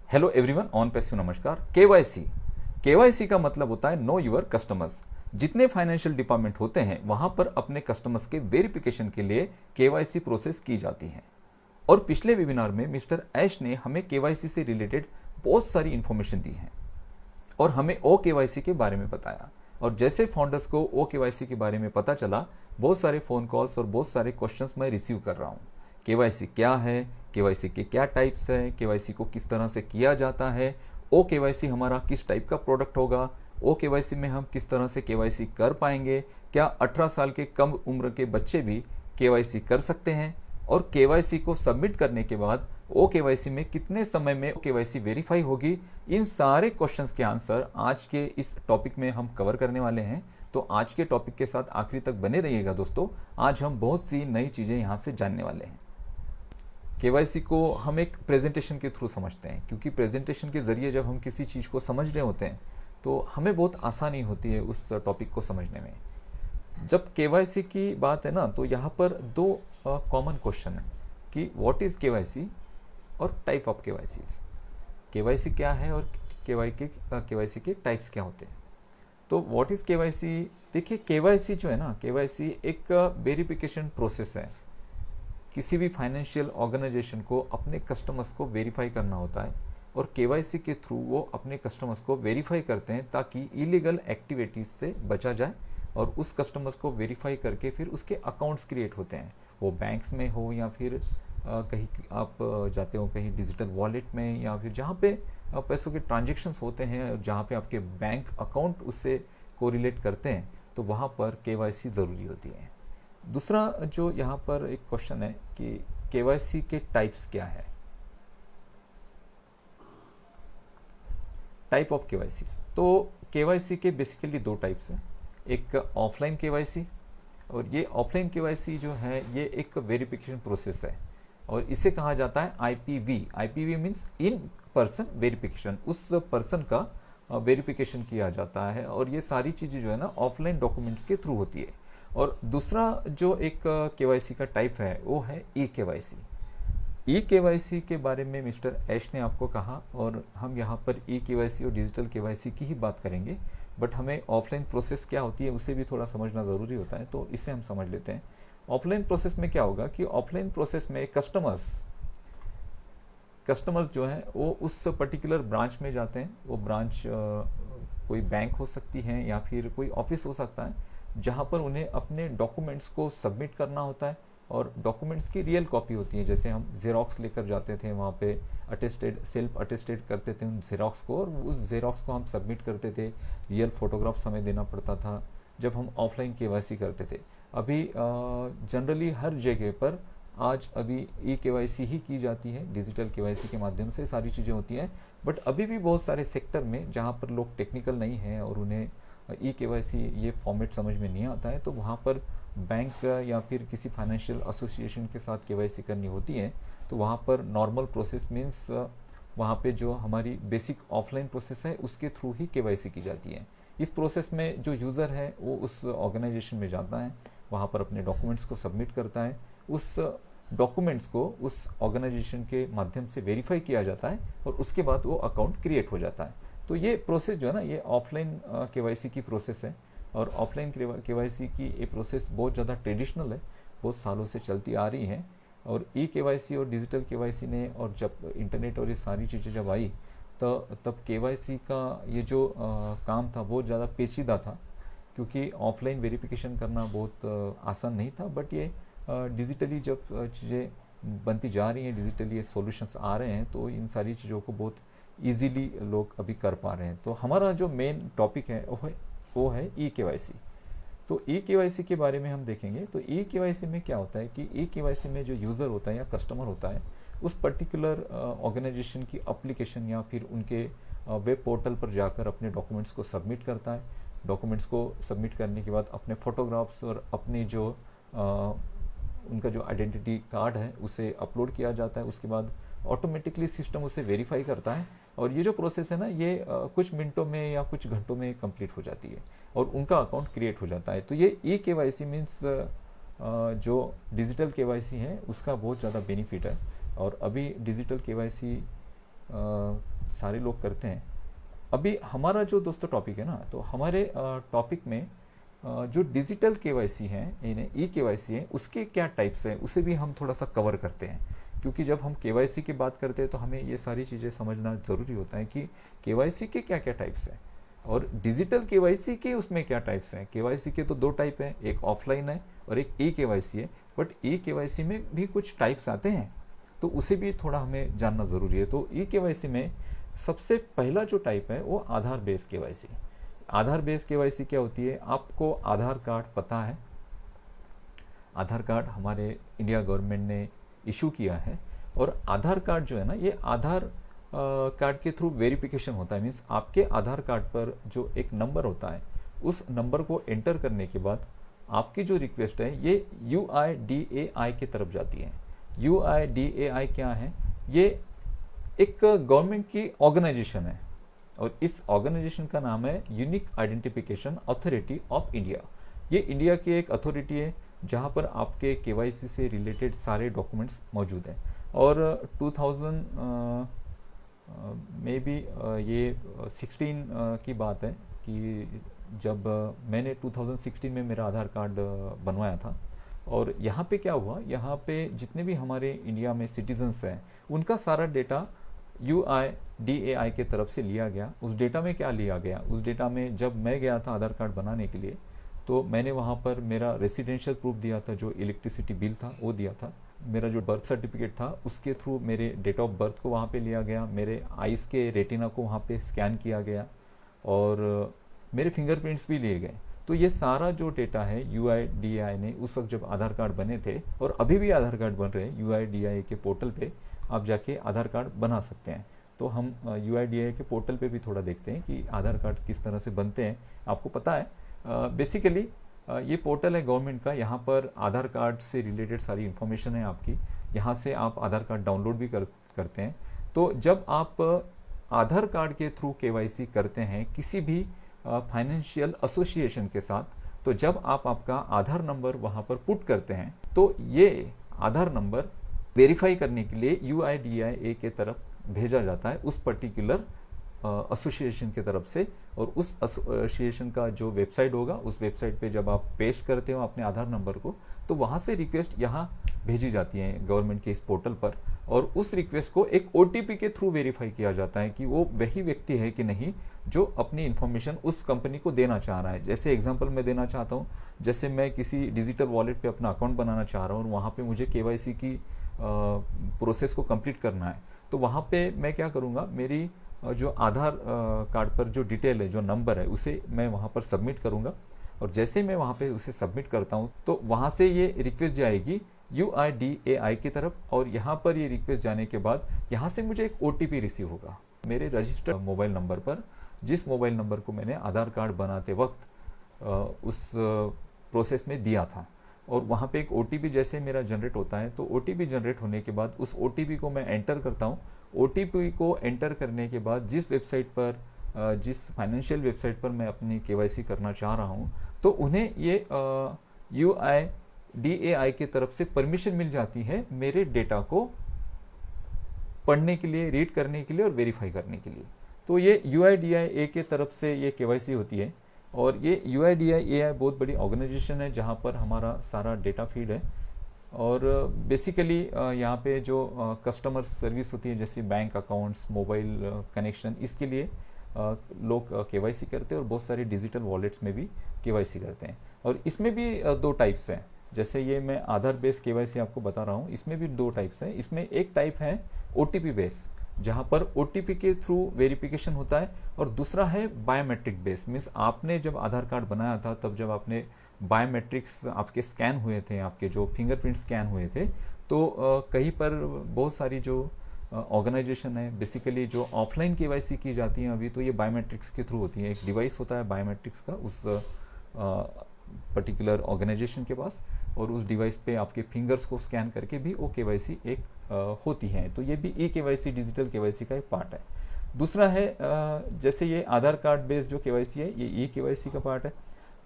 Hello everyone, on passive नमस्कार। KYC KYC का मतलब होता है नो यूर कस्टमर्स। जितने फाइनेंशियल डिपार्टमेंट होते हैं वहां पर अपने कस्टमर्स के वेरिफिकेशन के लिए केवाईसी प्रोसेस की जाती है। और पिछले वेबिनार में मिस्टर ऐश ने हमें केवाईसी से रिलेटेड बहुत सारी इंफॉर्मेशन दी है और हमें ओ केवाईसी के बारे में बताया। और जैसे फाउंडर्स को ओ केवाईसी के बारे में पता चला, बहुत सारे फोन कॉल्स और बहुत सारे क्वेश्चंस मैं रिसीव कर रहा हूँ। केवाईसी क्या है, केवाईसी के क्या टाइप्स है, केवाईसी को किस तरह से किया जाता है, ओ केवाईसी हमारा किस टाइप का प्रोडक्ट होगा, ओ केवाईसी में हम किस तरह से केवाईसी कर पाएंगे, क्या 18 साल के कम उम्र के बच्चे भी केवाईसी कर सकते हैं, और केवाईसी को सबमिट करने के बाद ओ केवाईसी में कितने समय में केवाईसी वेरीफाई होगी। इन सारे क्वेश्चंस के आंसर आज के इस टॉपिक में हम कवर करने वाले हैं। तो आज के टॉपिक के साथ आखिरी तक बने रहिएगा दोस्तों। आज हम बहुत सी नई चीजें यहां से जानने वाले हैं। केवाईसी को हम एक प्रेजेंटेशन के थ्रू समझते हैं, क्योंकि प्रेजेंटेशन के जरिए जब हम किसी चीज को समझ रहे होते हैं तो हमें बहुत आसानी होती है उस टॉपिक को समझने में। जब केवाईसी की बात है ना, तो यहाँ पर दो कॉमन क्वेश्चन है कि व्हाट इज केवाईसी और टाइप ऑफ केवाईसी। केवाईसी क्या है और केवाईसी के टाइप्स क्या होते हैं। तो व्हाट इज केवाईसी, देखिए केवाईसी जो है ना, केवाईसी एक वेरिफिकेशन प्रोसेस है। किसी भी फाइनेंशियल ऑर्गेनाइजेशन को अपने कस्टमर्स को वेरीफाई करना होता है और केवाईसी के थ्रू वो अपने कस्टमर्स को वेरीफाई करते हैं ताकि इलीगल एक्टिविटीज से बचा जाए। और उस कस्टमर्स को वेरीफाई करके फिर उसके अकाउंट्स क्रिएट होते हैं, वो बैंक्स में हो या फिर कहीं आप जाते हो कहीं डिजिटल वॉलेट में, या फिर जहाँ पे पैसों के ट्रांजेक्शन्स होते हैं, जहाँ पे आपके बैंक अकाउंट उससे कोरिलेट करते हैं, तो वहाँ पर केवाईसी ज़रूरी होती है। दूसरा जो यहाँ पर एक क्वेश्चन है कि केवाईसी के टाइप्स क्या है। टाइप ऑफ केवाईसी, तो केवाईसी के बेसिकली दो टाइप्स हैं। एक ऑफलाइन केवाईसी, और ये ऑफलाइन केवाईसी जो है ये एक वेरिफिकेशन प्रोसेस है और इसे कहा जाता है IPv. IPv means in person verification, उस पर्सन का वेरिफिकेशन किया जाता है। और ये सारी चीज़ें जो है ना ऑफलाइन डॉक्यूमेंट्स के थ्रू होती है। और दूसरा जो एक केवाईसी का टाइप है वो है ई केवाईसी। ई केवाईसी के बारे में मिस्टर ऐश ने आपको कहा, और हम यहाँ पर ई केवाईसी और डिजिटल केवाईसी की ही बात करेंगे, बट हमें ऑफलाइन प्रोसेस क्या होती है उसे भी थोड़ा समझना ज़रूरी होता है, तो इसे हम समझ लेते हैं। ऑफलाइन प्रोसेस में क्या होगा कि ऑफलाइन प्रोसेस में कस्टमर्स जो है वो उस पर्टिकुलर ब्रांच में जाते हैं। वो ब्रांच कोई बैंक हो सकती है या फिर कोई ऑफिस हो सकता है, जहाँ पर उन्हें अपने डॉक्यूमेंट्स को सबमिट करना होता है। और डॉक्यूमेंट्स की रियल कॉपी होती है, जैसे हम जेरोक्स लेकर जाते थे वहाँ पे, अटेस्टेड सेल्फ अटेस्टेड करते थे उन जेरोक्स को, और उस जेरोक्स को हम सबमिट करते थे। रियल फोटोग्राफ्स हमें देना पड़ता था जब हम ऑफलाइन केवाईसी करते थे। अभी जनरली हर जगह पर आज अभी ई केवाईसी ही की जाती है, डिजिटल केवाईसी के माध्यम से सारी चीज़ें होती हैं। बट अभी भी बहुत सारे सेक्टर में जहाँ पर लोग टेक्निकल नहीं हैं और उन्हें ई केवाईसी ये फॉर्मेट समझ में नहीं आता है, तो वहाँ पर बैंक या फिर किसी फाइनेंशियल एसोसिएशन के साथ केवाईसी करनी होती है। तो वहाँ पर नॉर्मल प्रोसेस मीन्स वहाँ पे जो हमारी बेसिक ऑफलाइन प्रोसेस है उसके थ्रू ही केवाईसी की जाती है। इस प्रोसेस में जो यूज़र है वो उस ऑर्गेनाइजेशन में जाता है, वहाँ पर अपने डॉक्यूमेंट्स को सबमिट करता है। उस डॉक्यूमेंट्स को उस ऑर्गेनाइजेशन के माध्यम से वेरीफाई किया जाता है और उसके बाद वो अकाउंट क्रिएट हो जाता है। तो ये प्रोसेस जो है ना, ये ऑफलाइन केवाईसी की प्रोसेस है। और ऑफलाइन केवाईसी की ये प्रोसेस बहुत ज़्यादा ट्रेडिशनल है, बहुत सालों से चलती आ रही है। और ई केवाईसी और डिजिटल केवाईसी ने, और जब इंटरनेट और ये सारी चीज़ें जब आई तो तब केवाईसी का ये जो काम था बहुत ज़्यादा पेचीदा था, क्योंकि ऑफलाइन वेरिफिकेशन करना बहुत आसान नहीं था। बट ये डिजिटली जब चीज़ें बनती जा रही हैं, डिजिटली ये सॉल्यूशंस आ रहे हैं, तो इन सारी चीज़ों को बहुत इजीली लोग अभी कर पा रहे हैं। तो हमारा जो मेन टॉपिक है वो है ई केवाईसी। तो ई केवाईसी के बारे में हम देखेंगे। तो ई केवाईसी में क्या होता है कि ई केवाईसी में जो यूज़र होता है या कस्टमर होता है, उस पर्टिकुलर ऑर्गेनाइजेशन की एप्लीकेशन या फिर उनके वेब पोर्टल पर जाकर अपने डॉक्यूमेंट्स को सबमिट करता है। डॉक्यूमेंट्स को सबमिट करने के बाद अपने फोटोग्राफ्स और अपने जो उनका जो आइडेंटिटी कार्ड है उसे अपलोड किया जाता है। उसके बाद ऑटोमेटिकली सिस्टम उसे वेरीफाई करता है, और ये जो प्रोसेस है ना, ये कुछ मिनटों में या कुछ घंटों में कंप्लीट हो जाती है और उनका अकाउंट क्रिएट हो जाता है। तो ये ई केवाईसी मीन्स जो डिजिटल केवाईसी है उसका बहुत ज़्यादा बेनिफिट है। और अभी डिजिटल केवाईसी सारे लोग करते हैं। अभी हमारा जो दोस्तों टॉपिक है ना, तो हमारे टॉपिक में जो डिजिटल केवाईसी है, यानी ई केवाईसी है, उसके क्या टाइप्स हैं उसे भी हम थोड़ा सा कवर करते हैं। क्योंकि जब हम केवाईसी की बात करते हैं तो हमें ये सारी चीज़ें समझना ज़रूरी होता है कि केवाईसी के क्या क्या टाइप्स हैं और डिजिटल केवाईसी के उसमें क्या टाइप्स हैं। केवाईसी के तो दो टाइप हैं, एक ऑफलाइन है और एक ई केवाईसी है। बट ई केवाईसी में भी कुछ टाइप्स आते हैं, तो उसे भी थोड़ा हमें जानना ज़रूरी है। तो ई केवाईसी में सबसे पहला जो टाइप है वो आधार बेस्ड केवाईसी। आधार बेस्ड केवाईसी क्या होती है? आपको आधार कार्ड पता है, आधार कार्ड हमारे इंडिया गवर्नमेंट ने इशू किया है, और आधार कार्ड जो है ना, ये आधार कार्ड के थ्रू वेरिफिकेशन होता है। मीन्स आपके आधार कार्ड पर जो एक नंबर होता है, उस नंबर को एंटर करने के बाद आपकी जो रिक्वेस्ट है ये UIDAI की तरफ जाती है। UIDAI क्या है? ये एक गवर्नमेंट की ऑर्गेनाइजेशन है और इस ऑर्गेनाइजेशन का नाम है unique identification authority of India. ये इंडिया की एक अथॉरिटी है जहाँ पर आपके केवाईसी से रिलेटेड सारे डॉक्यूमेंट्स मौजूद हैं। और 2000 में भी ये 16 की बात है कि जब मैंने 2016 में मेरा आधार कार्ड बनवाया था। और यहाँ पे क्या हुआ, यहाँ पे जितने भी हमारे इंडिया में सिटीजन्स हैं उनका सारा डेटा UIDAI के तरफ से लिया गया। उस डेटा में क्या लिया गया? उस डेटा में जब मैं गया था आधार कार्ड बनाने के लिए, तो मैंने वहाँ पर मेरा रेसिडेंशियल प्रूफ दिया था, जो इलेक्ट्रिसिटी बिल था वो दिया था। मेरा जो बर्थ सर्टिफिकेट था उसके थ्रू मेरे डेट ऑफ बर्थ को वहाँ पे लिया गया, मेरे आइज़ के रेटिना को वहाँ पे स्कैन किया गया और मेरे फिंगरप्रिंट्स भी लिए गए। तो ये सारा जो डेटा है UIDAI ने उस वक्त जब आधार कार्ड बने थे, और अभी भी आधार कार्ड बन रहे हैं, UIDAI के पोर्टल पे आप जाके आधार कार्ड बना सकते हैं। तो हम UIDAI के पोर्टल पे भी थोड़ा देखते हैं कि आधार कार्ड किस तरह से बनते हैं। आपको पता है बेसिकली ये पोर्टल है गवर्नमेंट का, यहाँ पर आधार कार्ड से रिलेटेड सारी इन्फॉर्मेशन है आपकी। यहाँ से आप आधार कार्ड डाउनलोड भी करते हैं। तो जब आप आधार कार्ड के थ्रू KYC करते हैं किसी भी फाइनेंशियल एसोसिएशन के साथ, तो जब आप आपका आधार नंबर वहाँ पर पुट करते हैं तो ये आधार नंबर वेरीफाई करने के लिए UIDAI के तरफ भेजा जाता है उस पर्टिकुलर एसोसिएशन की तरफ से। और उस एसोसिएशन का जो वेबसाइट होगा, उस वेबसाइट पे जब आप पेस्ट करते हो अपने आधार नंबर को, तो वहाँ से रिक्वेस्ट यहाँ भेजी जाती है गवर्नमेंट के इस पोर्टल पर, और उस रिक्वेस्ट को एक OTP के थ्रू वेरीफाई किया जाता है कि वो वही व्यक्ति है कि नहीं जो अपनी इन्फॉर्मेशन उस कंपनी को देना चाह रहा है। जैसे एग्जांपल मैं देना चाहता हूँ, जैसे मैं किसी डिजिटल वॉलेट पे अपना अकाउंट बनाना चाह रहा हूँ और वहाँ पे मुझे KYC की प्रोसेस को कंप्लीट करना है, तो वहाँ पे मैं क्या करूँगा, मेरी जो आधार कार्ड पर जो डिटेल है, जो नंबर है, उसे मैं वहाँ पर सबमिट करूँगा। और जैसे मैं वहाँ पे उसे सबमिट करता हूँ तो वहाँ से ये रिक्वेस्ट जाएगी UIDAI की तरफ, और यहाँ पर ये रिक्वेस्ट जाने के बाद यहाँ से मुझे एक OTP रिसीव होगा मेरे रजिस्टर्ड मोबाइल नंबर पर, जिस मोबाइल नंबर को मैंने आधार कार्ड बनाते वक्त उस प्रोसेस में दिया था। और वहाँ पे एक OTP जैसे मेरा जनरेट होता है, तो OTP जनरेट होने के बाद उस OTP को मैं एंटर करता हूँ। OTP को एंटर करने के बाद जिस वेबसाइट पर, जिस फाइनेंशियल वेबसाइट पर मैं अपनी KYC करना चाह रहा हूँ, तो उन्हें ये UIDAI की तरफ से परमिशन मिल जाती है मेरे डेटा को पढ़ने के लिए, रीड करने के लिए और वेरीफाई करने के लिए। तो ये UIDAI के तरफ से ये KYC होती है। और ये UIDAI बहुत बड़ी ऑर्गेनाइजेशन है जहाँ पर हमारा सारा डेटा फीड है। और बेसिकली यहाँ पे जो कस्टमर सर्विस होती है, जैसे बैंक अकाउंट्स, मोबाइल कनेक्शन, इसके लिए लोग KYC करते हैं, और बहुत सारे डिजिटल वॉलेट्स में भी KYC करते हैं। और इसमें भी दो टाइप्स हैं। जैसे ये मैं आधार बेस्ड KYC आपको बता रहा हूँ, इसमें भी दो टाइप्स हैं। इसमें एक टाइप है OTP बेस्ड, जहाँ पर OTP के थ्रू वेरिफिकेशन होता है, और दूसरा है बायोमेट्रिक बेस्ड। मीन्स आपने जब आधार कार्ड बनाया था, तब जब आपने बायोमेट्रिक्स आपके स्कैन हुए थे, आपके जो फिंगरप्रिंट स्कैन हुए थे, तो कहीं पर बहुत सारी जो ऑर्गेनाइजेशन है, बेसिकली जो ऑफलाइन KYC की जाती है अभी, तो ये बायोमेट्रिक्स के थ्रू होती है। एक डिवाइस होता है बायोमेट्रिक्स का उस पर्टिकुलर ऑर्गेनाइजेशन के पास, और उस डिवाइस पे आपके फिंगर्स को स्कैन करके भी वो KYC एक होती है। तो ये भी KYC, डिजिटल KYC का एक पार्ट है। दूसरा है जैसे ये आधार कार्ड बेस्ड जो KYC है, ये KYC का पार्ट है।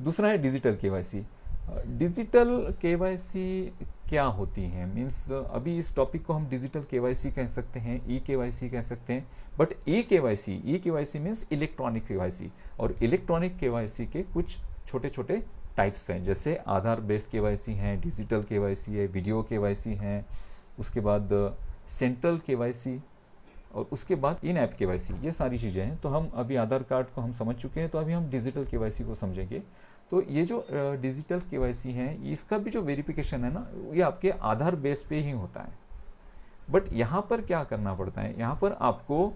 दूसरा है डिजिटल KYC। डिजिटल केवाईसी क्या होती है, मीन्स अभी इस टॉपिक को हम डिजिटल केवाईसी कह सकते हैं, ई केवाईसी कह सकते हैं, but e KYC means electronic KYC, और इलेक्ट्रॉनिक केवाईसी के कुछ छोटे छोटे टाइप्स हैं, जैसे आधार बेस्ड केवाईसी हैं, डिजिटल केवाईसी है, वीडियो केवाईसी हैं, उसके बाद सेंट्रल केवाईसी, और उसके बाद इन ऐप केवाईसी, ये सारी चीज़ें हैं। तो हम अभी आधार कार्ड को हम समझ चुके हैं, तो अभी हम डिजिटल केवाईसी को समझेंगे। तो ये जो डिजिटल केवाईसी है, इसका भी जो वेरिफिकेशन है ना, ये आपके आधार बेस पे ही होता है। बट यहाँ पर क्या करना पड़ता है, यहाँ पर आपको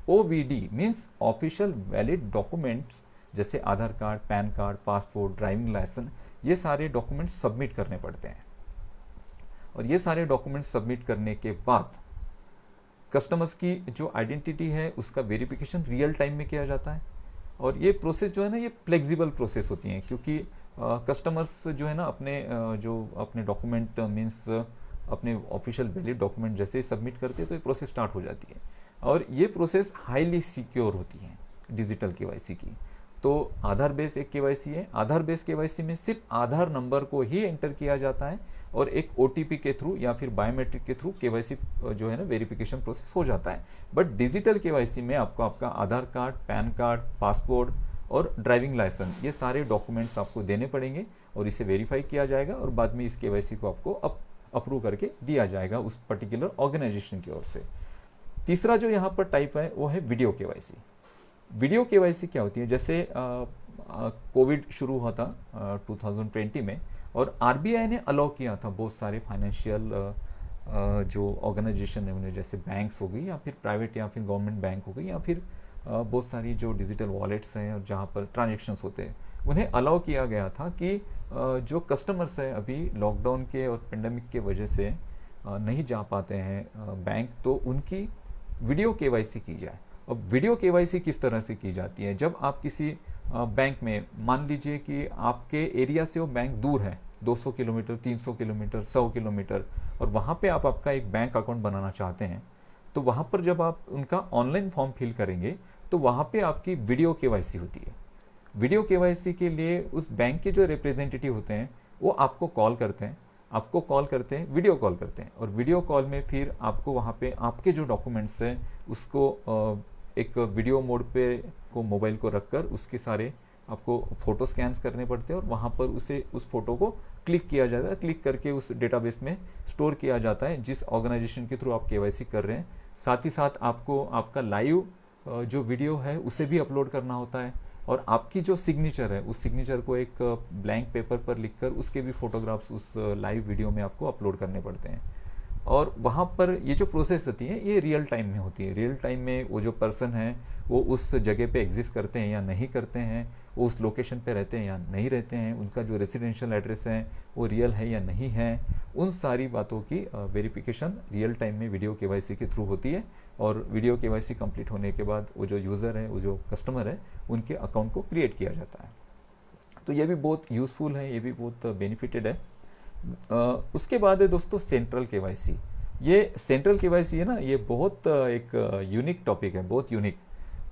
OVD means official valid documents, जैसे Aadhaar card, PAN card, passport, driving licence, ये सारे डॉक्यूमेंट्स सबमिट करने पड़ते हैं। और ये सारे डॉक्यूमेंट्स सबमिट करने के बाद कस्टमर्स की जो आइडेंटिटी है उसका वेरिफिकेशन रियल टाइम में किया जाता है। और ये प्रोसेस जो है ना, ये फ्लेक्सिबल प्रोसेस होती है, क्योंकि कस्टमर्स जो है ना अपने डॉक्यूमेंट मीन्स अपने ऑफिशियल वैलिड डॉक्यूमेंट जैसे सबमिट करते हैं तो ये प्रोसेस स्टार्ट हो जाती है। और ये प्रोसेस हाईली सिक्योर होती है डिजिटल केवाईसी की। तो आधार बेस एक केवाईसी है। आधार बेस केवाईसी में सिर्फ आधार नंबर को ही एंटर किया जाता है और एक OTP के थ्रू या फिर बायोमेट्रिक के थ्रू केवाईसी जो है ना वेरिफिकेशन प्रोसेस हो जाता है। बट डिजिटल केवाईसी में आपको आपका आधार कार्ड, पैन कार्ड, पासपोर्ट और ड्राइविंग लाइसेंस, ये सारे डॉक्यूमेंट्स आपको देने पड़ेंगे और इसे वेरीफाई किया जाएगा और बाद में इस केवाईसी को आपको अप्रूव करके दिया जाएगा उस पर्टिकुलर ऑर्गेनाइजेशन की ओर से। तीसरा जो यहाँ पर टाइप है वो है वीडियो केवाईसी। वीडियो केवाईसी क्या होती है, जैसे कोविड शुरू हुआ था 2020 में, और RBI ने अलाउ किया था बहुत सारे फाइनेंशियल जो ऑर्गेनाइजेशन है उन्हें, जैसे बैंक्स हो गई या फिर प्राइवेट या फिर गवर्नमेंट बैंक हो गई या फिर बहुत सारी जो डिजिटल वॉलेट्स हैं और जहाँ पर ट्रांजेक्शन्स होते हैं, उन्हें अलाउ किया गया था कि जो कस्टमर्स हैं अभी लॉकडाउन के और पेंडेमिक के वजह से नहीं जा पाते हैं बैंक, तो उनकी वीडियो केवाईसी की जाए। अब वीडियो केवाईसी किस तरह से की जाती है, जब आप किसी बैंक में, मान लीजिए कि आपके एरिया से वो बैंक दूर है 200 किलोमीटर, 300 किलोमीटर, 100 किलोमीटर, और वहाँ पे आप आपका एक बैंक अकाउंट बनाना चाहते हैं, तो वहाँ पर जब आप उनका ऑनलाइन फॉर्म फिल करेंगे तो वहाँ पे आपकी वीडियो केवाईसी होती है। वीडियो केवाईसी के लिए उस बैंक के जो रिप्रेजेंटेटिव होते हैं वो आपको कॉल करते हैं, वीडियो कॉल करते हैं, और वीडियो कॉल में फिर आपको वहाँ पे आपके जो डॉक्यूमेंट्स हैं उसको एक वीडियो मोड पे को मोबाइल को रखकर उसके सारे आपको फोटो स्कैन्स करने पड़ते हैं और वहाँ पर उस फोटो को क्लिक किया जाता है, क्लिक करके उस डेटाबेस में स्टोर किया जाता है जिस ऑर्गेनाइजेशन के थ्रू आप केवाईसी कर रहे हैं। साथ ही साथ आपको आपका लाइव जो वीडियो है उसे भी अपलोड करना होता है, और आपकी जो सिग्नेचर है उस सिग्नेचर को एक ब्लैंक पेपर पर लिखकर उसके भी फोटोग्राफ्स उस लाइव वीडियो में आपको अपलोड करने पड़ते हैं। और वहाँ पर ये जो प्रोसेस होती है ये रियल टाइम में होती है। रियल टाइम में वो जो पर्सन है वो उस जगह पे एग्जिस्ट करते हैं या नहीं करते हैं, वो उस लोकेशन पे रहते हैं या नहीं रहते हैं, उनका जो रेसिडेंशियल एड्रेस है वो रियल है या नहीं है, उन सारी बातों की वेरिफिकेशन रियल टाइम में वीडियो केवाईसी के थ्रू होती है। और वीडियो केवाईसी कंप्लीट होने के बाद वो जो यूज़र है, वो जो कस्टमर है, उनके अकाउंट को क्रिएट किया जाता है। तो ये भी बहुत यूज़फुल है, ये भी बहुत बेनिफिटेड है। उसके बाद है दोस्तों सेंट्रल केवाईसी। ये सेंट्रल केवाईसी है ना, ये बहुत एक यूनिक टॉपिक है, बहुत यूनिक।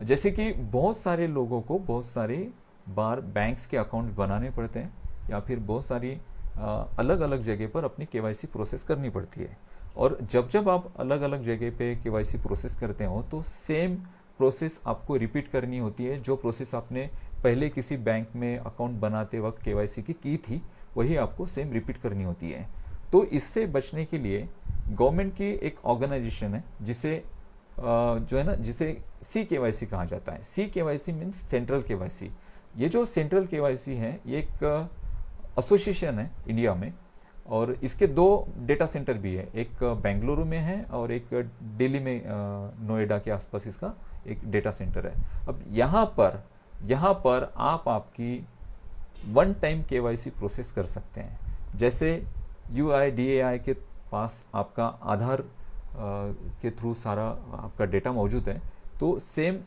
जैसे कि बहुत सारे लोगों को बहुत सारी बार बैंक्स के अकाउंट बनाने पड़ते हैं या फिर बहुत सारी अलग अलग जगह पर अपनी केवाईसी प्रोसेस करनी पड़ती है। और जब जब आप अलग अलग जगह पे केवाईसी प्रोसेस करते हो तो सेम प्रोसेस आपको रिपीट करनी होती है। जो प्रोसेस आपने पहले किसी बैंक में अकाउंट बनाते वक्त केवाईसी की थी, वही आपको सेम रिपीट करनी होती है। तो इससे बचने के लिए गवर्नमेंट की एक ऑर्गेनाइजेशन है जिसे जो है ना, जिसे CKYC कहा जाता है। CKYC means central KYC. ये जो सेंट्रल केवाईसी है ये एक एसोसिएशन है इंडिया में, और इसके 2 डेटा सेंटर भी है, एक बेंगलुरु में है और एक दिल्ली में नोएडा के आसपास इसका एक डेटा सेंटर है। अब यहाँ पर आप आपकी वन टाइम केवाईसी प्रोसेस कर सकते हैं। जैसे UIDAI के पास आपका आधार के थ्रू सारा आपका डेटा मौजूद है, तो सेम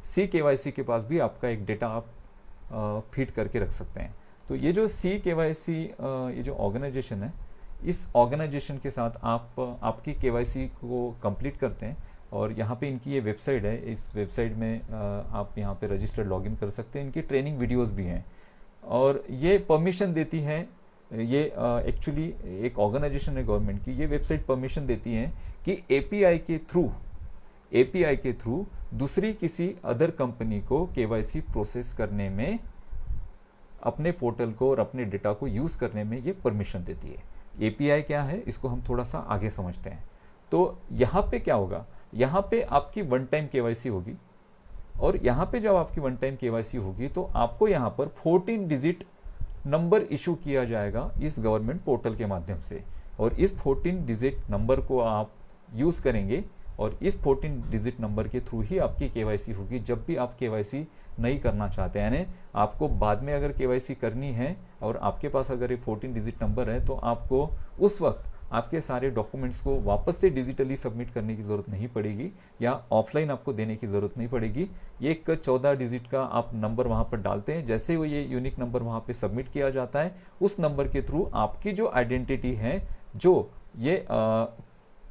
CKYC के पास भी आपका एक डेटा आप फीड करके रख सकते हैं। तो ये जो CKYC ये जो ऑर्गेनाइजेशन है, इस ऑर्गेनाइजेशन के साथ आप आपकी केवाईसी को कंप्लीट करते हैं। और यहाँ पे इनकी ये वेबसाइट है, इस वेबसाइट में आप यहाँ पे रजिस्टर्ड लॉगिन कर सकते हैं। इनकी ट्रेनिंग वीडियोस भी हैं। और ये परमिशन देती है, ये एक्चुअली एक ऑर्गेनाइजेशन है गवर्नमेंट की, ये वेबसाइट परमिशन देती है कि एपीआई के थ्रू दूसरी किसी अदर कंपनी को केवाईसी प्रोसेस करने में, अपने पोर्टल को और अपने डेटा को यूज करने में ये परमिशन देती है। एपीआई क्या है इसको हम थोड़ा सा आगे समझते हैं। तो यहाँ पे क्या होगा, यहाँ पे आपकी वन टाइम केवाईसी होगी, और यहाँ पे जब आपकी वन टाइम केवाईसी होगी तो आपको यहाँ पर 14 डिजिट नंबर इशू किया जाएगा इस गवर्नमेंट पोर्टल के माध्यम से, और इस 14 डिजिट नंबर को आप यूज करेंगे, और इस 14 डिजिट नंबर के थ्रू ही आपकी केवाईसी होगी जब भी आप केवाईसी नहीं करना चाहते हैं। यानी आपको बाद में अगर केवाईसी करनी है और आपके पास अगर ये 14 डिजिट नंबर है तो आपको उस वक्त आपके सारे डॉक्यूमेंट्स को वापस से डिजिटली सबमिट करने की जरूरत नहीं पड़ेगी, या ऑफलाइन आपको देने की जरूरत नहीं पड़ेगी। ये एक 14 डिजिट का आप नंबर वहां पर डालते हैं, जैसे वो ये यूनिक नंबर वहां पे सबमिट किया जाता है, उस नंबर के थ्रू आपकी जो आइडेंटिटी है, जो ये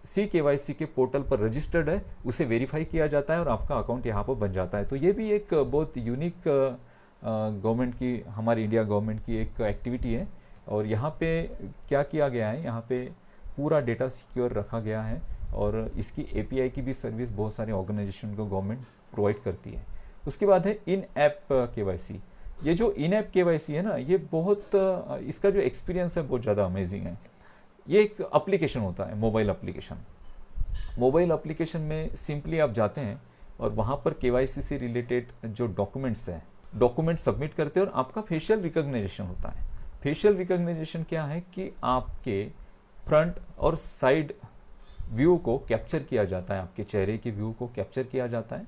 CKYC के पोर्टल पर रजिस्टर्ड है, उसे वेरीफाई किया जाता है और आपका अकाउंट यहाँ पर बन जाता है। तो ये भी एक बहुत यूनिक गवर्नमेंट की, हमारी इंडिया गवर्नमेंट की एक एक्टिविटी है। और यहाँ पे क्या किया गया है, यहाँ पे पूरा डेटा सिक्योर रखा गया है, और इसकी API की भी सर्विस बहुत सारे ऑर्गेनाइजेशन को गवर्नमेंट प्रोवाइड करती है। उसके बाद है इन ऐप KYC। ये जो इन ऐप KYC है ना, ये बहुत इसका जो एक्सपीरियंस है बहुत ज़्यादा अमेजिंग है। ये एक एप्लीकेशन होता है, मोबाइल एप्लीकेशन। मोबाइल एप्लीकेशन में सिंपली आप जाते हैं और वहाँ पर KYC से रिलेटेड जो डॉक्यूमेंट्स हैं, डॉक्यूमेंट सबमिट करते हैं, और आपका फेशियल रिकॉग्निशन होता है। फेशियल रिकॉग्निशन क्या है कि आपके फ्रंट और साइड व्यू को कैप्चर किया जाता है, आपके चेहरे के व्यू को कैप्चर किया जाता है,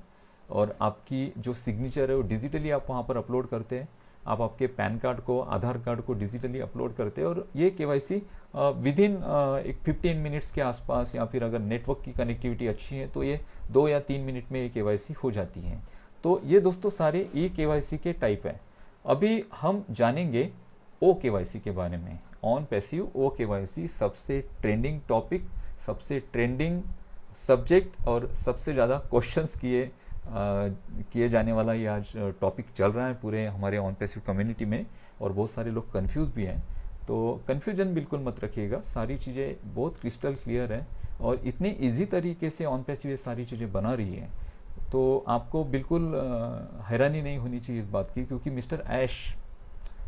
और आपकी जो सिग्नेचर है वो डिजिटली आप वहाँ पर अपलोड करते हैं। आप आपके पैन कार्ड को, आधार कार्ड को डिजिटली अपलोड करते हैं, और ये KYC विद इन एक 15 मिनट्स के आसपास, या फिर अगर नेटवर्क की कनेक्टिविटी अच्छी है तो ये 2 या 3 मिनट में ये KYC हो जाती है। तो ये दोस्तों सारे KYC के टाइप है। अभी हम जानेंगे OKYC के बारे में। ऑन पैसिव OKYC सबसे ट्रेंडिंग टॉपिक, सबसे ट्रेंडिंग सब्जेक्ट, और सबसे ज़्यादा क्वेश्चंस किए जाने वाला ये आज टॉपिक चल रहा है पूरे हमारे ऑन पैसिव कम्युनिटी में, और बहुत सारे लोग कंफ्यूज भी हैं। तो कंफ्यूजन बिल्कुल मत रखिएगा, सारी चीज़ें बहुत क्रिस्टल क्लियर है, और इतनी इजी तरीके से ऑन पैसिव ये सारी चीज़ें बना रही है, तो आपको बिल्कुल हैरानी नहीं होनी चाहिए इस बात की, क्योंकि mister Ash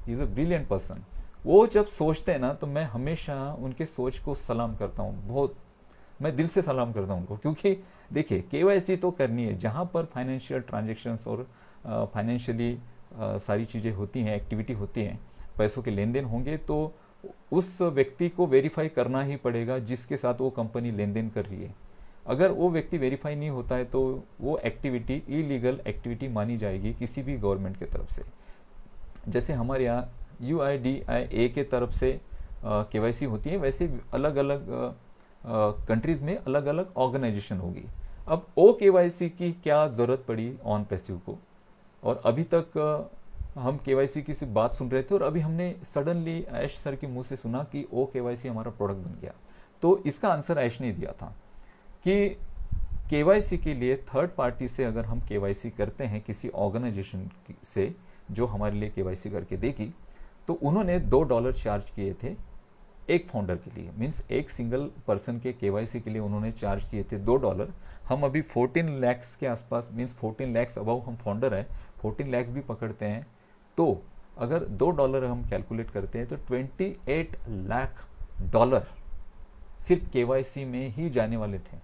is a brilliant person. वो जब सोचते हैं ना, तो मैं हमेशा उनके सोच को सलाम करता हूँ, बहुत मैं दिल से सलाम करता हूँ उनको। क्योंकि देखिए KYC तो करनी है, जहाँ पर फाइनेंशियल ट्रांजेक्शन्स और फाइनेंशियली सारी चीज़ें होती हैं, एक्टिविटी होती हैं, पैसों के लेन देन होंगे, तो उस व्यक्ति को वेरीफाई करना ही पड़ेगा जिसके साथ वो कंपनी लेन देन कर रही है। अगर वो व्यक्ति वेरीफाई नहीं होता है तो वो एक्टिविटी इलीगल एक्टिविटी मानी जाएगी किसी भी गवर्नमेंट की तरफ से। जैसे हमारे यहाँ UIDAI के तरफ से KYC होती है, वैसे अलग अलग कंट्रीज में अलग अलग ऑर्गेनाइजेशन होगी। अब OKYC की क्या ज़रूरत पड़ी ऑन पैसिव को, और अभी तक हम KYC की सिर्फ बात सुन रहे थे, और अभी हमने सडनली ऐश सर के मुंह से सुना कि OKYC हमारा प्रोडक्ट बन गया। तो इसका आंसर ऐश ने दिया था कि KYC के लिए थर्ड पार्टी से अगर हम KYC करते हैं किसी ऑर्गेनाइजेशन से जो हमारे लिए KYC करके देगी, तो उन्होंने $2 चार्ज किए थे एक फाउंडर के लिए, मीन्स एक सिंगल पर्सन के KYC के लिए उन्होंने चार्ज किए थे $2। हम अभी 14 लाख के आसपास, मीन्स 14 लाख अबाउ हम फाउंडर है, 14 लाख भी पकड़ते हैं, तो अगर $2 हम कैलकुलेट करते हैं तो $28 लाख सिर्फ KYC में ही जाने वाले थे।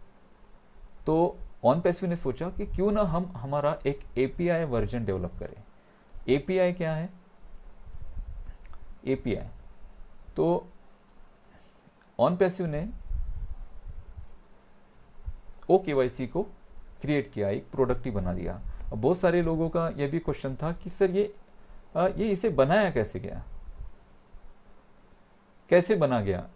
तो ऑन पैसिव ने सोचा कि क्यों ना हम हमारा एक API वर्जन डेवलप करें। API क्या है? API तो ऑन पैसिव ने OKYC को क्रिएट किया, एक प्रोडक्ट ही बना दिया। अब बहुत सारे लोगों का यह भी क्वेश्चन था कि सर ये इसे बनाया कैसे गया, कैसे बना गया?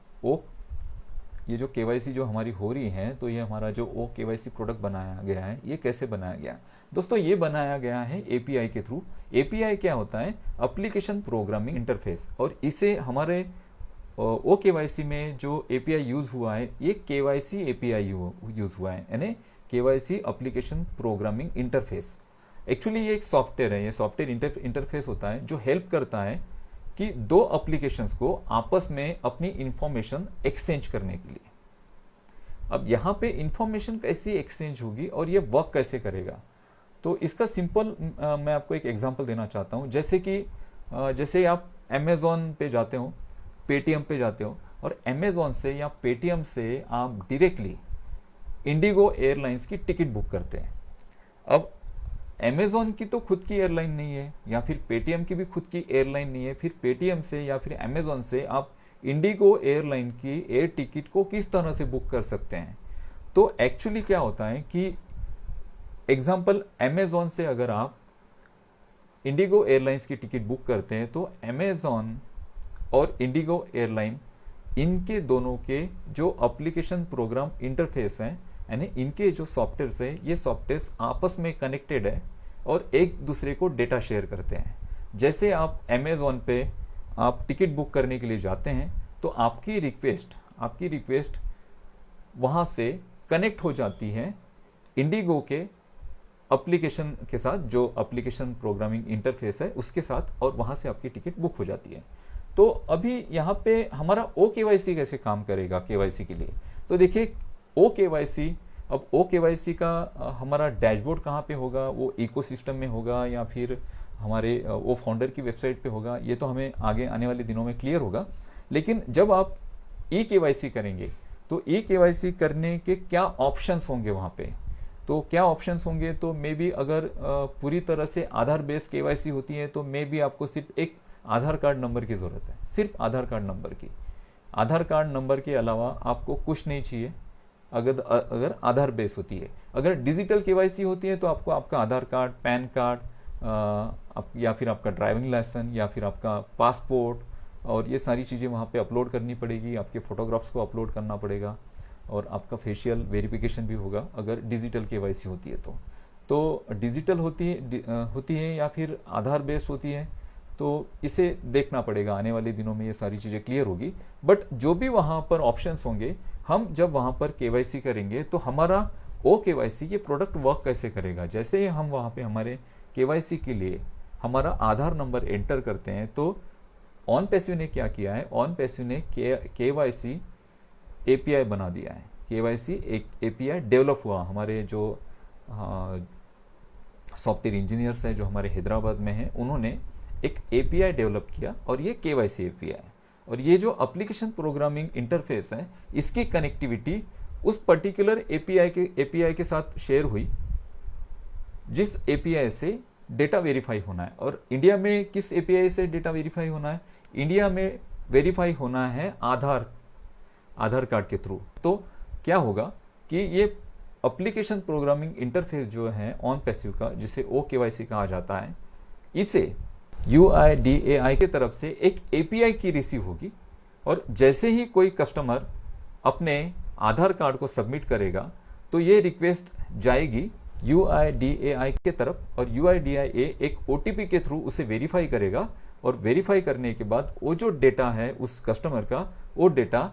ये जो KYC जो हमारी हो रही है, तो ये हमारा जो OKYC प्रोडक्ट बनाया गया है, ये कैसे बनाया गया? दोस्तों ये बनाया गया है API के थ्रू। API क्या होता है? Application programming interface. और इसे हमारे OKYC में जो API यूज हुआ है, ये KYC API यूज हुआ है, यानी KYC application programming interface. Actually ये एक सॉफ्टवेयर है, ये सॉफ्टवेयर इंटरफेस होता है जो हेल्प करता है कि दो एप्लीकेशंस को आपस में अपनी इंफॉर्मेशन एक्सचेंज करने के लिए। अब यहाँ पे इंफॉर्मेशन कैसी एक्सचेंज होगी और ये वर्क कैसे करेगा, तो इसका सिंपल मैं आपको एक एग्जांपल देना चाहता हूँ। जैसे कि जैसे आप अमेजोन पे जाते हो, पेटीएम पे जाते हो, और अमेजोन से या पेटीएम से आप डायरेक्टली इंडिगो एयरलाइंस की टिकट बुक करते हैं। अब अमेजोन की तो खुद की एयरलाइन नहीं है, या फिर पेटीएम की भी खुद की एयरलाइन नहीं है, फिर पेटीएम से या फिर अमेजोन से आप इंडिगो एयरलाइन की एयर टिकट को किस तरह से बुक कर सकते हैं। तो एक्चुअली क्या होता है कि एग्जाम्पल, अमेजोन से अगर आप इंडिगो एयरलाइंस की टिकट बुक करते हैं तो अमेजोन और इंडिगो एयरलाइन, इनके दोनों के जो एप्लीकेशन प्रोग्राम इंटरफेस हैं, यानी इनके जो सॉफ्टवेयर है, ये सॉफ्टवेयर आपस में कनेक्टेड है और एक दूसरे को डेटा शेयर करते हैं। जैसे आप अमेजोन पे आप टिकट बुक करने के लिए जाते हैं तो आपकी रिक्वेस्ट वहाँ से कनेक्ट हो जाती है इंडिगो के एप्लीकेशन के साथ, जो एप्लीकेशन प्रोग्रामिंग इंटरफेस है उसके साथ, और वहाँ से आपकी टिकट बुक हो जाती है। तो अभी यहाँ पे हमारा OKYC कैसे काम करेगा KYC के लिए, तो देखिए OKYC, अब OKYC का हमारा डैशबोर्ड कहाँ पे होगा, वो इकोसिस्टम में होगा या फिर हमारे वो फाउंडर की वेबसाइट पे होगा, ये तो हमें आगे आने वाले दिनों में क्लियर होगा। लेकिन जब आप eKYC करेंगे तो eKYC करने के क्या ऑप्शंस होंगे वहाँ पे, तो क्या ऑप्शंस होंगे, तो मे बी अगर पूरी तरह से आधार बेस्ड KYC होती है तो मे बी आपको सिर्फ एक आधार कार्ड नंबर की जरूरत है, सिर्फ आधार कार्ड नंबर की। आधार कार्ड नंबर के अलावा आपको कुछ नहीं चाहिए अगर आधार बेस होती है। अगर डिजिटल KYC होती है तो आपको आपका आधार कार्ड, पैन कार्ड या फिर आपका ड्राइविंग लाइसेंस या फिर आपका पासपोर्ट, और ये सारी चीज़ें वहाँ पे अपलोड करनी पड़ेगी, आपके फोटोग्राफ्स को अपलोड करना पड़ेगा, और आपका फेशियल वेरिफिकेशन भी होगा अगर डिजिटल KYC होती है तो डिजिटल होती है या फिर आधार बेस्ड होती है, तो इसे देखना पड़ेगा। आने वाले दिनों में ये सारी चीज़ें क्लियर होगी। बट जो भी वहाँ पर ऑप्शंस होंगे, हम जब वहाँ पर KYC करेंगे तो हमारा OKYC ये प्रोडक्ट वर्क कैसे करेगा। जैसे ही हम वहाँ पे हमारे KYC के लिए हमारा आधार नंबर एंटर करते हैं तो OnPassive ने क्या किया है, OnPassive ने KYC API बना दिया है। KYC एक API डेवलप हुआ, हमारे जो सॉफ्टवेयर इंजीनियर्स हैं जो हमारे हैदराबाद में हैं, उन्होंने एक API डेवलप किया और ये KYC API है। और ये जो एप्लीकेशन प्रोग्रामिंग इंटरफेस है, इसकी कनेक्टिविटी उस पर्टिकुलर API के साथ शेयर हुई जिस API से डेटा वेरीफाई होना है। और इंडिया में किस API से डेटा वेरीफाई होना है, इंडिया में वेरीफाई होना है आधार कार्ड के थ्रू। तो क्या होगा कि ये एप्लीकेशन प्रोग्रामिंग इंटरफेस जो है OnPassive का, जिसे OKYC कहा जाता है, इसे UIDAI की तरफ से एक API की रिसीव होगी, और जैसे ही कोई कस्टमर अपने आधार कार्ड को सबमिट करेगा तो ये रिक्वेस्ट जाएगी UIDAI के तरफ, और UIDAI एक OTP के थ्रू उसे वेरीफाई करेगा, और वेरीफाई करने के बाद वो जो डेटा है उस कस्टमर का, वो डेटा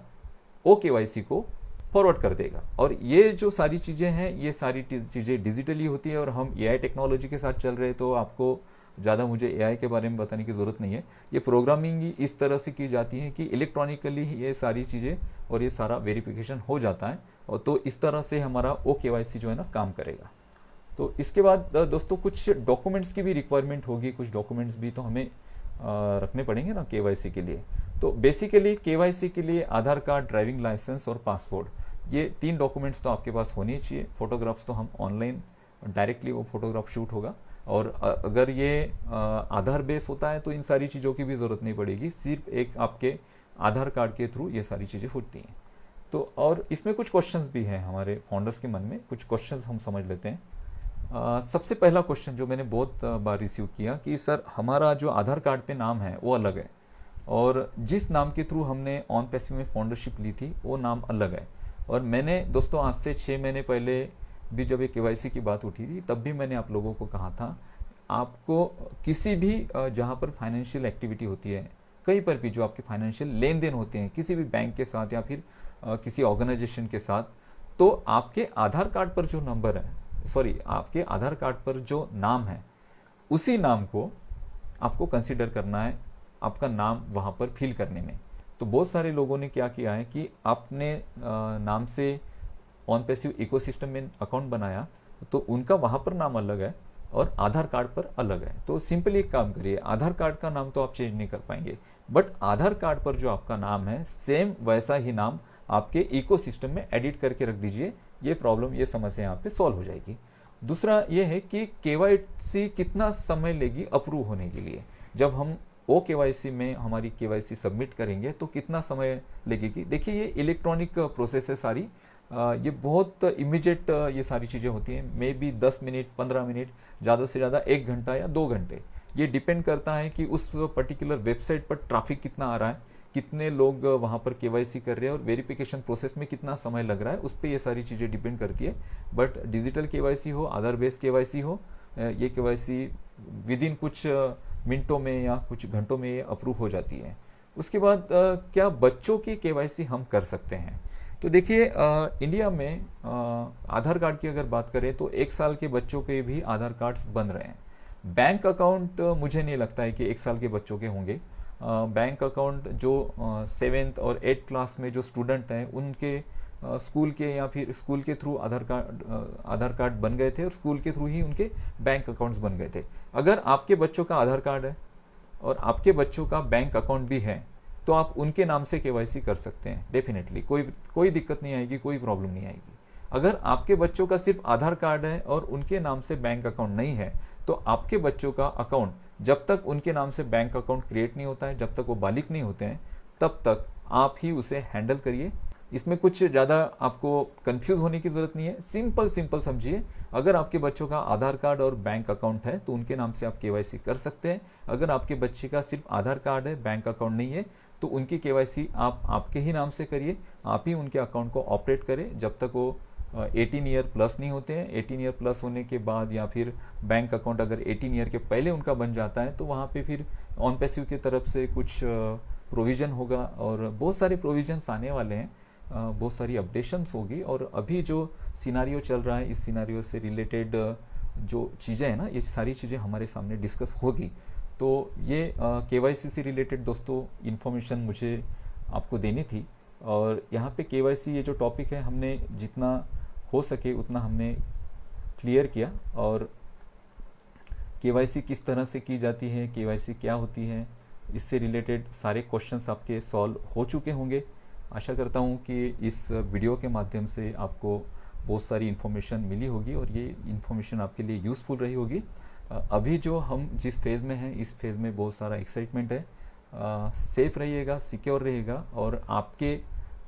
OKYC को फॉरवर्ड कर देगा। और ये जो सारी चीज़ें हैं, ये सारी चीज़ें डिजिटली होती है, और हम AI टेक्नोलॉजी के साथ चल रहे हैं, तो आपको ज़्यादा मुझे AI के बारे में बताने की ज़रूरत नहीं है। ये प्रोग्रामिंग ही इस तरह से की जाती है कि इलेक्ट्रॉनिकली ये सारी चीज़ें और ये सारा वेरिफिकेशन हो जाता है, और तो इस तरह से हमारा OKYC जो है ना काम करेगा। तो इसके बाद दोस्तों कुछ डॉक्यूमेंट्स की भी रिक्वायरमेंट होगी, कुछ डॉक्यूमेंट्स भी तो हमें रखने पड़ेंगे ना KYC के लिए। तो बेसिकली KYC के लिए आधार कार्ड, ड्राइविंग लाइसेंस और पासपोर्ट, ये 3 डॉक्यूमेंट्स तो आपके पास होने चाहिए। फोटोग्राफ्स तो हम ऑनलाइन डायरेक्टली वो फोटोग्राफ शूट होगा, और अगर ये आधार बेस होता है तो इन सारी चीज़ों की भी ज़रूरत नहीं पड़ेगी, सिर्फ एक आपके आधार कार्ड के थ्रू ये सारी चीज़ें होती हैं। तो और इसमें कुछ क्वेश्चंस भी हैं हमारे फाउंडर्स के मन में, कुछ क्वेश्चंस हम समझ लेते हैं। सबसे पहला क्वेश्चन जो मैंने बहुत बार रिसीव किया कि सर हमारा जो आधार कार्ड पे नाम है वो अलग है, और जिस नाम के थ्रू हमने OnPassive में फाउंडरशिप ली थी वो नाम अलग है। और मैंने दोस्तों आज से 6 महीने पहले भी जब ये KYC की बात उठी थी, तब भी मैंने आप लोगों को कहा था, आपको किसी भी जहाँ पर फाइनेंशियल एक्टिविटी होती है, कहीं पर भी जो आपके फाइनेंशियल लेन देन होते हैं किसी भी बैंक के साथ या फिर किसी ऑर्गेनाइजेशन के साथ, तो आपके आधार कार्ड पर जो नंबर है, आपके आधार कार्ड पर जो नाम है, उसी नाम को आपको कंसिडर करना है आपका नाम वहाँ पर फिल करने में। तो बहुत सारे लोगों ने क्या किया है कि आपने नाम से ऑन पैसिव इकोसिस्टम में अकाउंट बनाया, तो उनका वहाँ पर नाम अलग है और आधार कार्ड पर अलग है। तो सिंपली एक काम करिए, आधार कार्ड का नाम तो आप चेंज नहीं कर पाएंगे, बट आधार कार्ड पर जो आपका नाम है सेम वैसा ही नाम आपके इकोसिस्टम में एडिट करके रख दीजिए। ये प्रॉब्लम, ये समस्या यहाँ पे सॉल्व हो जाएगी। दूसरा ये है कि केवाईसी कितना समय लेगी अप्रूव होने के लिए। जब हम ओ केवाईसी में हमारी केवाईसी सबमिट करेंगे तो कितना समय लगेगी। देखिए ये इलेक्ट्रॉनिक प्रोसेस है सारी, ये बहुत इमीडिएट ये सारी चीज़ें होती हैं। मे बी 10 मिनट 15 मिनट, ज़्यादा से ज़्यादा 1 घंटा या 2 घंटे। ये डिपेंड करता है कि उस पर्टिकुलर वेबसाइट पर ट्रैफिक कितना आ रहा है, कितने लोग वहाँ पर केवाईसी कर रहे हैं और वेरिफिकेशन प्रोसेस में कितना समय लग रहा है, उस पर ये सारी चीज़ें डिपेंड करती है। बट डिजिटल केवाईसी हो, आधार बेस्ड केवाईसी हो, ये केवाईसी विद इन कुछ मिनटों में या कुछ घंटों में ये अप्रूव हो जाती है। उसके बाद क्या बच्चों की केवाईसी हम कर सकते हैं? तो देखिए इंडिया में आधार कार्ड की अगर बात करें तो 1 साल के बच्चों के भी आधार कार्ड्स बन रहे हैं। बैंक अकाउंट मुझे नहीं लगता है कि 1 साल के बच्चों के होंगे। बैंक अकाउंट जो 7th और 8th क्लास में जो स्टूडेंट हैं उनके स्कूल के या फिर स्कूल के थ्रू आधार कार्ड बन गए थे और स्कूल के थ्रू ही उनके बैंक अकाउंट्स बन गए थे। अगर आपके बच्चों का आधार कार्ड है और आपके बच्चों का बैंक अकाउंट भी है तो आप उनके नाम से केवाईसी कर सकते हैं डेफिनेटली, कोई दिक्कत नहीं आएगी, कोई प्रॉब्लम नहीं आएगी। अगर आपके बच्चों का सिर्फ आधार कार्ड है और उनके नाम से बैंक अकाउंट नहीं है तो आपके बच्चों का अकाउंट जब तक उनके नाम से बैंक अकाउंट क्रिएट नहीं होता है, जब तक वो बालिग नहीं होते हैं, तब तक आप ही उसे हैंडल करिए। इसमें कुछ ज़्यादा आपको कंफ्यूज होने की ज़रूरत नहीं है, सिंपल समझिए। अगर आपके बच्चों का आधार कार्ड और बैंक अकाउंट है तो उनके नाम से आप केवाईसी कर सकते हैं। अगर आपके बच्चे का सिर्फ आधार कार्ड है, बैंक अकाउंट नहीं है, तो उनकी केवाईसी आप आपके ही नाम से करिए, आप ही उनके अकाउंट को ऑपरेट करें जब तक वो 18 ईयर प्लस नहीं होते हैं। 18 ईयर प्लस होने के बाद या फिर बैंक अकाउंट अगर 18 ईयर के पहले उनका बन जाता है तो वहाँ पे फिर ऑन पैसिव की तरफ से कुछ प्रोविज़न होगा और बहुत सारे प्रोविजंस आने वाले हैं, बहुत सारी अपडेशंस होगी। और अभी जो सिनारियो चल रहा है, इस सिनारियो से रिलेटेड जो चीज़ें हैं ना, ये सारी चीज़ें हमारे सामने डिस्कस होगी। तो ये केवाईसी से रिलेटेड दोस्तों इन्फॉर्मेशन मुझे आपको देनी थी। और यहाँ पे केवाईसी ये जो टॉपिक है हमने जितना हो सके उतना हमने क्लियर किया। और केवाईसी किस तरह से की जाती है, केवाईसी क्या होती है, इससे रिलेटेड सारे क्वेश्चंस आपके सॉल्व हो चुके होंगे। आशा करता हूँ कि इस वीडियो के माध्यम से आपको बहुत सारी इन्फॉर्मेशन मिली होगी और ये इन्फॉर्मेशन आपके लिए यूज़फुल रही होगी। अभी जो हम जिस फेज़ में हैं, इस फेज़ में बहुत सारा एक्साइटमेंट है। सेफ रहिएगा, सिक्योर रहिएगा और आपके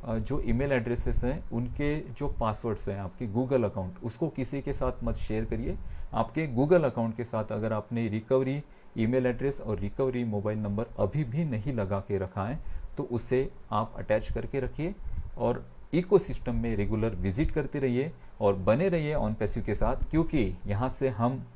जो ईमेल एड्रेसेस हैं उनके जो पासवर्ड्स हैं, आपके गूगल अकाउंट, उसको किसी के साथ मत शेयर करिए। आपके गूगल अकाउंट के साथ अगर आपने रिकवरी ईमेल एड्रेस और रिकवरी मोबाइल नंबर अभी भी नहीं लगा के रखा है तो उसे आप अटैच करके रखिए और इकोसिस्टम में रेगुलर विजिट करते रहिए और बने रहिए ऑन पैसिव के साथ, क्योंकि यहाँ से हम